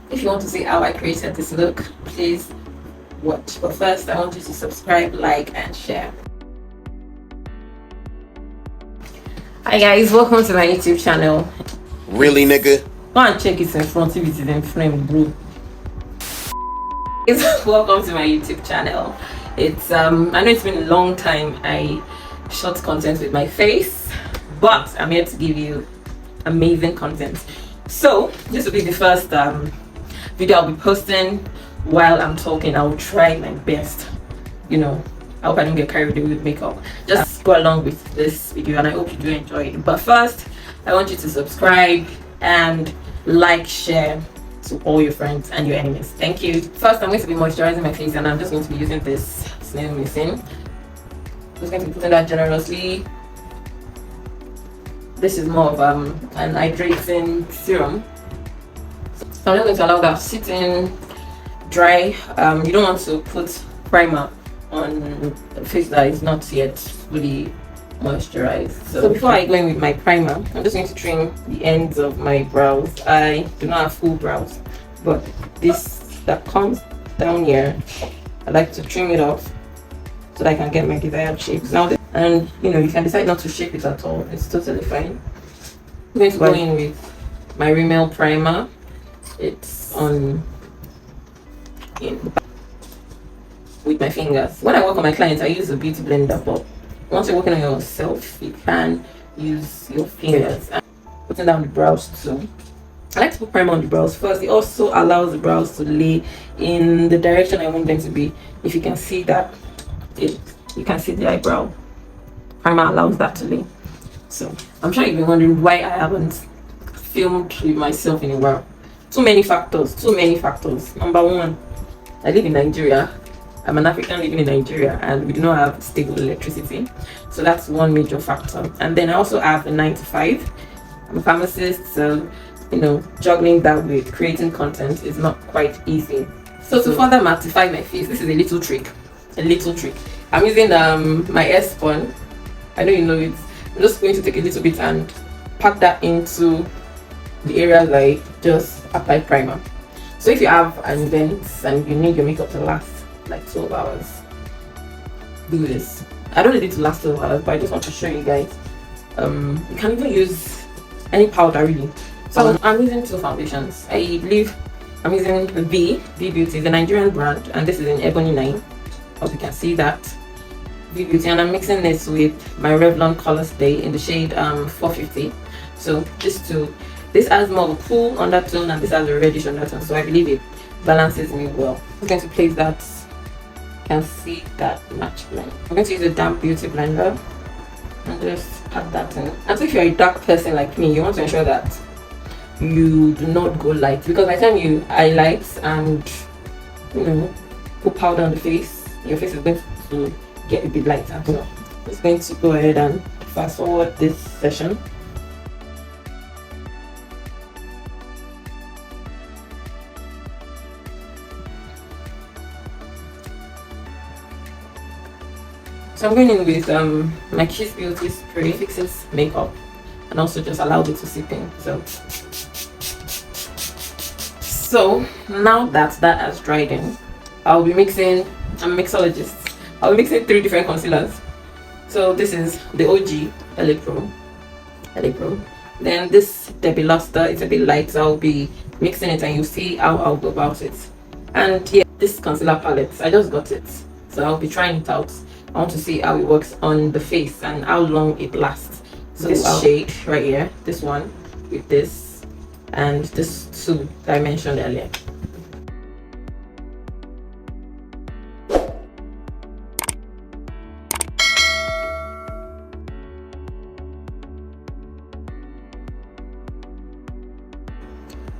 If you want to see how I created this look, please watch. But first, I want you to subscribe, like, and share. Hi guys, welcome to my YouTube channel. Really, nigga? Go and check it in front if it is in frame, bro. Welcome to my YouTube channel. It's I know it's been a long time I shot content with my face, but I'm here to give you amazing content. So this will be the first video I'll be posting while I'm talking. I'll try my best, you know. I hope I don't get carried away with makeup. Just go along with this video and I hope you do enjoy it. But first, I want you to subscribe and like, share to all your friends and your enemies. Thank you. First, I'm going to be moisturizing my face and I'm just going to be using this snail missing. Just going to be putting that generously. This is more of an hydrating serum. So I'm just going to allow that to sit in, dry. You don't want to put primer on a face that is not yet fully moisturized. So before I go in with my primer, I'm just going to trim the ends of my brows. I do not have full brows, but this that comes down here, I like to trim it off so that I can get my desired shapes. Now, and you know, you can decide not to shape it at all. It's totally fine. I'm going to go in with my rimmel primer. It's on with my fingers. When I work on my clients, I use a beauty blender, but once you're working on yourself, you can use your fingers. And putting down the brows too. I like to put primer on the brows first. It also allows the brows to lay in the direction I want them to be. If you can see that, you can see the eyebrow. Primer allows that to lay. So I'm sure you've been wondering why I haven't filmed with myself in a while. Too many factors. Number one, I live in Nigeria. I'm an African living in Nigeria and we do not have stable electricity. So that's one major factor. And then I also have a 9 to 5. I'm a pharmacist, so you know, juggling that with creating content is not quite easy. So to further mattify my face, this is a little trick. I'm using my hair spun. I know you know it. I'm just going to take a little bit and pack that into the areas I just apply primer. So if you have an event and you need your makeup to last like 12 hours, do this. I don't need it to last 12 hours, but I just want to show you guys. You can even use any powder really. So I'm using two foundations. I believe I'm using V Beauty, the Nigerian brand, and this is in Ebony 9. Hope you can see that. V Beauty, and I'm mixing this with my Revlon Color Stay in the shade 450. So this has more of a cool undertone and this has a reddish undertone, so I believe it balances me well. I'm going to place that. Can see that match blend. I'm going to use a damp beauty blender and just add that in. And so if you're a dark person like me, you want to ensure that you do not go light, because by the time you highlight and you know put powder on the face, your face is going to get a bit lighter. So I'm just going to go ahead and fast forward this session. So I'm going in with my Kiss Beauty spray, fixes makeup and also just allows it to seep in. So now that has dried in, I'll be mixing. I'm a mixologist. I'll be mixing 3 different concealers. So this is the OG LA Pro. Then this Debby Luster, it's a bit light, so I'll be mixing it and you'll see how I'll go about it. And yeah, this concealer palette, I just got it, so I'll be trying it out. I want to see how it works on the face and how long it lasts. So this shade right here, this one with this and this 2 that I mentioned earlier.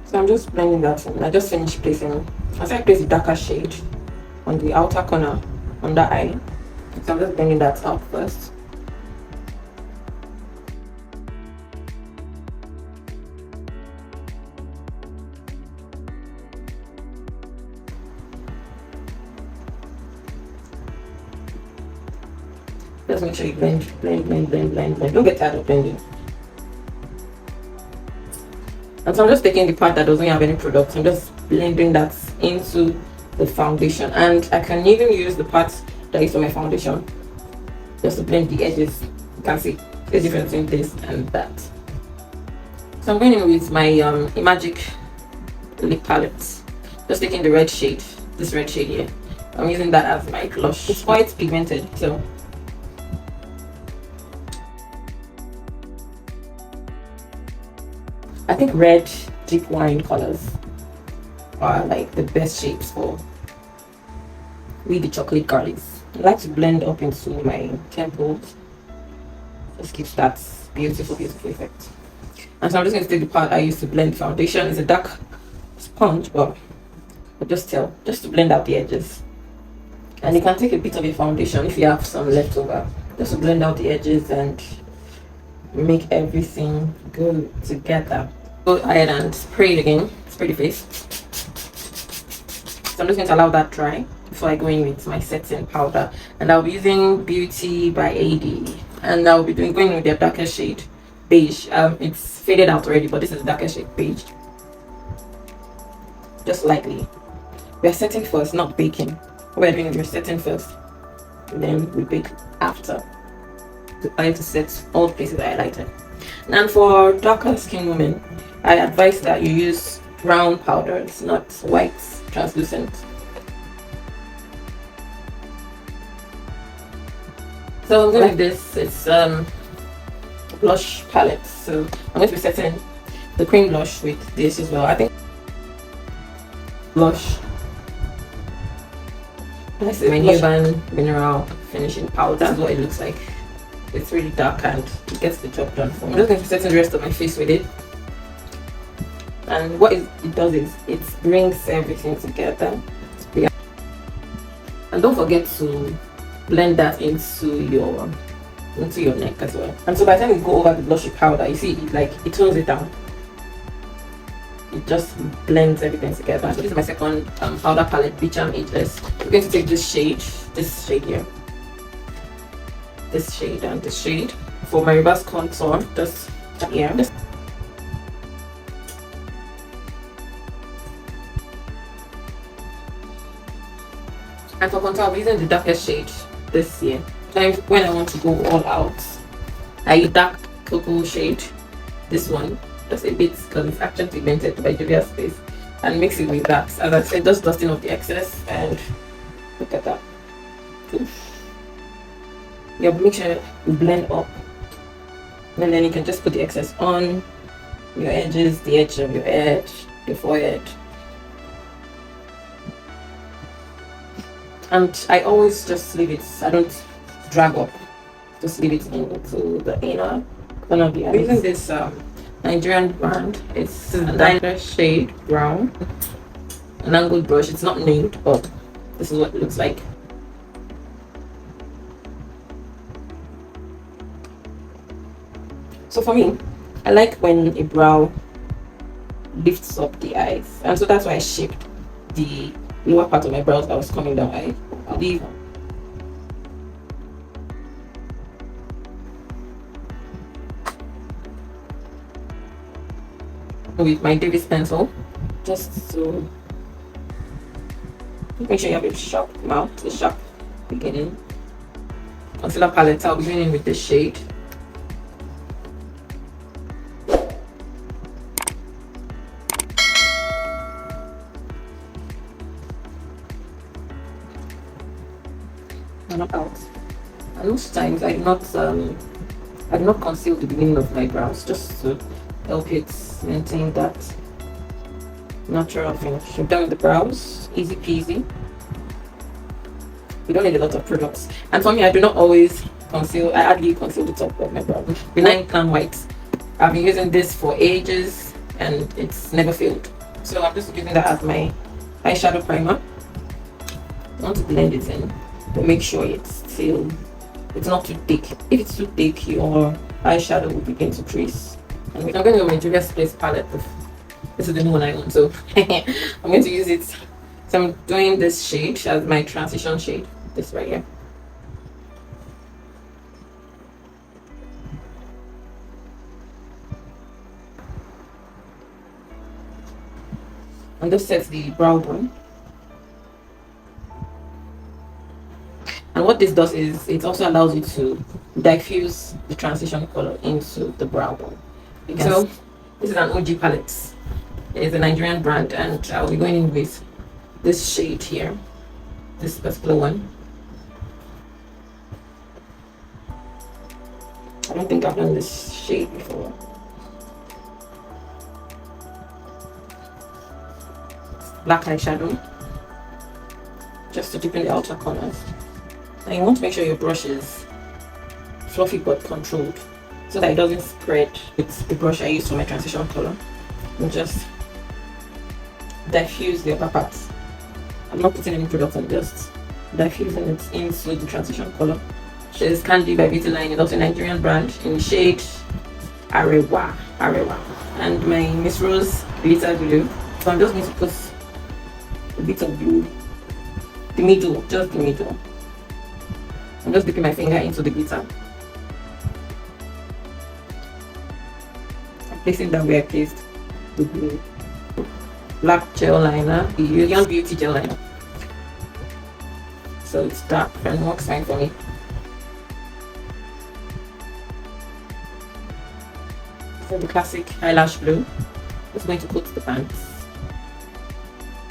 So I'm just blending that in. I just finished placing. I place the darker shade on the outer corner under eye. So I'm just blending that out first. Just make sure you blend. Don't get tired of blending. And so I'm just taking the part that doesn't have any product. I'm just blending that into the foundation, and I can even use the parts that is for my foundation just to blend the edges. You can see the difference between this and that. So I'm going in with my imagic lip palette, just taking the red shade, this red shade here. I'm using that as my blush. It's quite pigmented, so I think red deep wine colors are like the best shapes for with the chocolate girlies. I like to blend up into my temples. Just gives that beautiful effect. And so I'm just going to take the part I used to blend foundation. It's a dark sponge, but just to blend out the edges. And you can take a bit of your foundation if you have some left over, just to blend out the edges and make everything go together. Go ahead and spray it again, spray the face. So I'm just going to allow that dry before I go in with my setting powder. And I'll be using Beauty by AD, and I'll be going with their darker shade, beige. It's faded out already, but this is darker shade, beige. Just lightly. We are setting first, not baking. What we're doing is we're setting first, and then we bake after. I have to set all the places I highlighted. And for darker skin women, I advise that you use brown powders, not white translucent. So I'm going with this. It's blush palette. So I'm going to be setting the cream blush with this as well. I think blush. This is my nuban mineral finishing powder. That's what it looks like. It's really dark and it gets the job done for me. I'm just going to be setting the rest of my face with it. And what it does is it brings everything together. Yeah. And don't forget to blend that into your neck as well. And so by the time you go over the blushy powder, you see it tones it down. It just blends everything together. So this is my second powder palette, Beecharm Ageless. We're going to take this shade here, this shade and this shade for my reverse contour, just here. And for contour, I'm using the darkest shade this year. Sometimes when I want to go all out, I use dark cocoa shade, this one, just a bit because it's actually pigmented by Juvias face, and mix it with that. As I said, just dusting off the excess, and look at that. Oof. Yeah, make sure you blend up, and then you can just put the excess on your edges, the edge of your forehead. And I always just leave it, I don't drag up, just leave it into the inner corner of the eye. I'm using this Nigerian brand. It's a lighter shade brown, an angled brush. It's not named, but this is what it looks like. So for me, I like when a brow lifts up the eyes, and so that's why I shaped the lower part of my brows that was coming down. I leave with my Davies pencil, just to make sure you have a sharp mouth, a sharp beginning. Concealer palette, I'll be going in with this shade. Not out. And most times I do not conceal the beginning of my brows, just to help it maintain that natural finish. I'm done with the brows, easy peasy. We don't need a lot of products. And for me, I do not always conceal. I hardly conceal the top of my brow. Benign Plan White. I've been using this for ages and it's never failed. So I'm just using that as my eyeshadow primer. I want to blend it in, but make sure it's not too thick. If it's too thick, your eyeshadow will begin to crease. And I'm going to use my Juvia's Place palette. This is the new one I own, so I'm going to use it. So I'm doing this shade as my transition shade, this right here. and this sets the brow bone. And what this does is it also allows you to diffuse the transition color into the brow bone. So this is an OG palette. It's a Nigerian brand, and I'll be going in with this shade here, this particular one. I don't think I've done this shade before. Black eyeshadow, just to deepen the outer corners. And you want to make sure your brush is fluffy but controlled, so that it doesn't spread. It's the brush I use for my transition color. And just diffuse the upper parts. I'm not putting any product on, just diffusing it into the transition color. This is candybeautyline. It's also a Nigerian brand in shade Arewa. And my Miss Rose glitter glue. So I'm just going to put a bit of glue, the middle, just the middle. I'm just dipping my finger into the glitter. I'm placing that where I placed the glue. Black gel liner, the Young Beauty gel liner. So it's dark and works fine for me. So the classic eyelash glue. Just going to coat the pants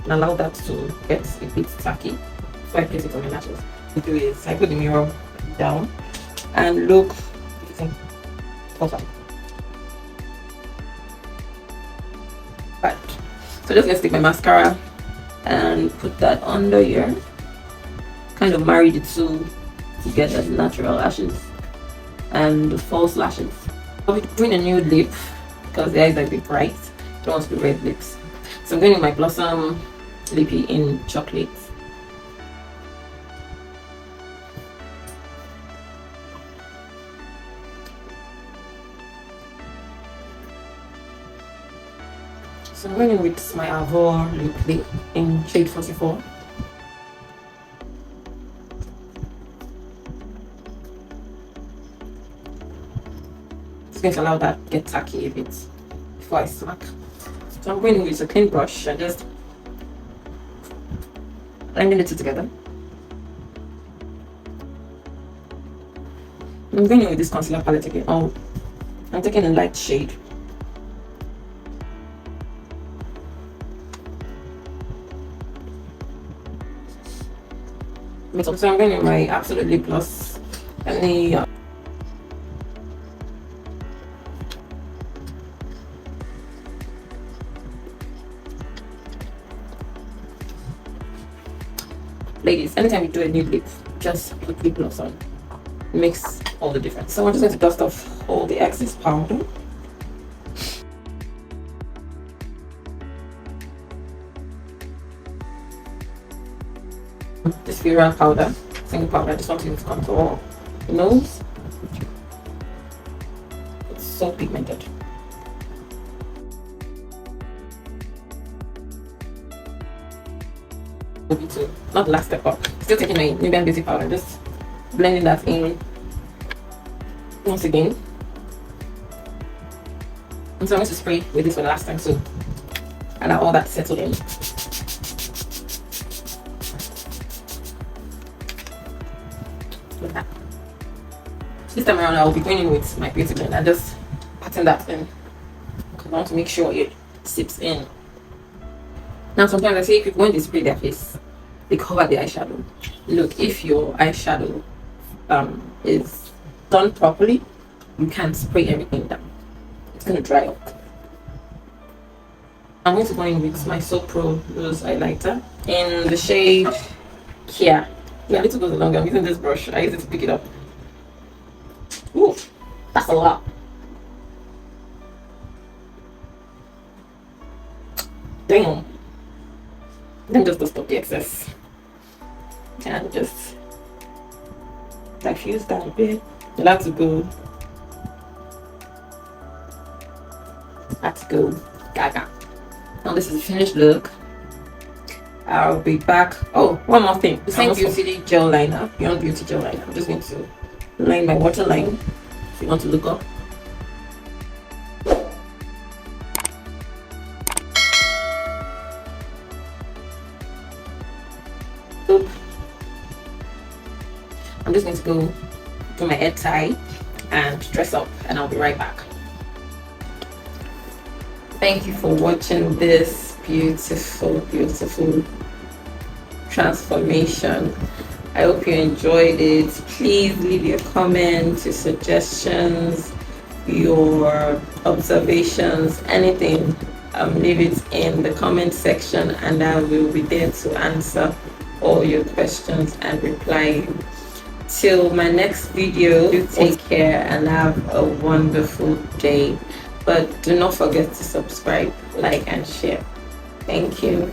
and allow that to get a bit tacky before I place it on my lashes. What I do is I put the mirror down and look perfect. Right. So just let's take my mascara and put that under here. Kind of marry the two together, the natural lashes and the false lashes. I'll be doing a nude lip because the eyes are a bit bright. Don't want to be red lips. So I'm going with my Blossom Lippy in chocolate. So I'm going in with my Avor lip in shade 44. Just going to allow that to get tacky a bit before I smack. So I'm going in with a clean brush and just blending the two together. I'm going in with this concealer palette again. Oh, I'm taking a light shade. So I'm going in my Absolute Lipgloss and the ladies, anytime you do a new lip, just put lip gloss on. It makes all the difference. So I'm just going to dust off all the excess powder. This pheora powder, single powder, I just want to use to contour the nose. It's so pigmented. To not the last step up. Still taking my Nuban beauty powder, just blending that in once again. And so I'm going to spray with this for the last time, so allow all that settle in. Like that. This time around I'll be going in with my beauty blend and just patting that in because I want to make sure it sips in. Now sometimes I see people when they spray their face, they cover the eyeshadow. Look, if your eyeshadow is done properly, you can spray everything down. It's gonna dry up. I'm going to go in with my Proo Rose highlighter in the shade Kia. Yeah, a little goes along. I'm using this brush. I use it to pick it up. Ooh, that's a lot. Damn. Then just to stop the excess and just diffuse that a bit. That's good. That's good. Gaga. Now this is the finished look. I'll be back. Oh, one more thing. The same Beauty gel liner, Young Beauty gel liner. I'm just going to line my waterline if you want to look up. So I'm just going to go do my hair tie and dress up, and I'll be right back. Thank you for watching this beautiful transformation. I hope you enjoyed it. Please leave your comments, your suggestions, your observations, anything. Leave it in the comment section, and I will be there to answer all your questions and reply you. Till my next video, do take care and have a wonderful day. But do not forget to subscribe, like, and share. Thank you.